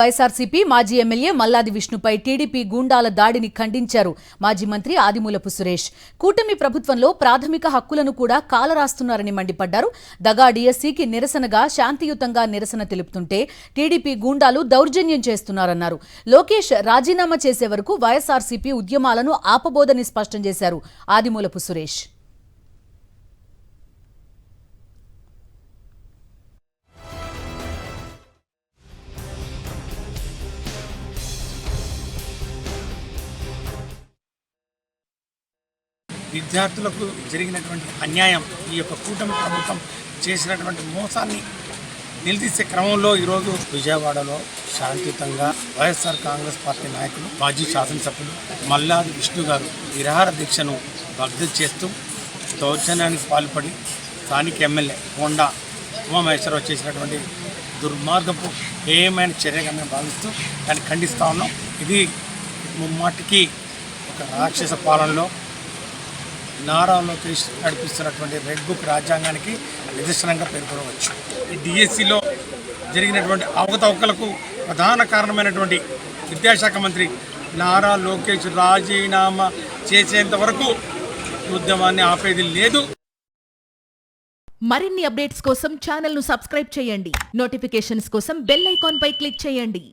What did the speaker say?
వైఎస్ఆర్సీపీ మాజీ MLA Malladi విష్ణుపై TDP గూండాల దాడిని ఖండించారు మాజీ మంత్రి ఆదిమూలపు సురేష్. కూటమి ప్రభుత్వంలో ప్రాథమిక హక్కులను కూడా కాలరాస్తున్నారని మండిపడ్డారు. దగా డీఎస్సీకి నిరసనగా శాంతియుతంగా నిరసన తెలుపుతుంటే టీడీపీ గూండాలు దౌర్జన్యం చేస్తున్నారన్నారు. లోకేష్ రాజీనామా చేసే వరకు వైఎస్ఆర్సీపీ ఉద్యమాలను ఆపబోదని స్పష్టం చేశారు ఆదిమూలపు సురేష్. విద్యార్థులకు జరిగినటువంటి అన్యాయం, ఈ యొక్క కూటమి ప్రభుత్వం చేసినటువంటి మోసాన్ని నిలదీసే క్రమంలో ఈరోజు విజయవాడలో శాంతియుతంగా వైఎస్ఆర్ కాంగ్రెస్ పార్టీ నాయకులు మాజీ శాసనసభ్యులు మల్లాది విష్ణు గారు నిరాహార దీక్షను భగ్నం చేస్తూ దౌర్జన్యానికి పాల్పడి స్థానిక ఎమ్మెల్యే కొండా ఉమామహేశ్వరరావు చేసినటువంటి దుర్మార్గపు ఏమైన చర్యగా మేము భావిస్తూ దాన్ని ఖండిస్తూ ఉన్నాం. ఇది ముమ్మాటికి ఒక రాక్షస పాలనలో నారా లోకేష్ నడిపిస్తున్నటువంటి రెడ్ బుక్ రాజ్యాంగానికి నిదర్శనంగా పేర్కొనవచ్చు. ఈ డిఎస్సిలో జరిగినటువంటి అవకతవకలకు ప్రధాన కారణమైనటువంటి విద్యాశాఖ మంత్రి నారా లోకేష్ రాజీనామా చేసేంత వరకు ఉద్యమాన్ని ఆపేది లేదు. మరిన్ని అప్డేట్స్ కోసం ఛానల్ను సబ్స్క్రైబ్ చేయండి. నోటిఫికేషన్స్ కోసం బెల్ ఐకాన్ పై క్లిక్ చేయండి.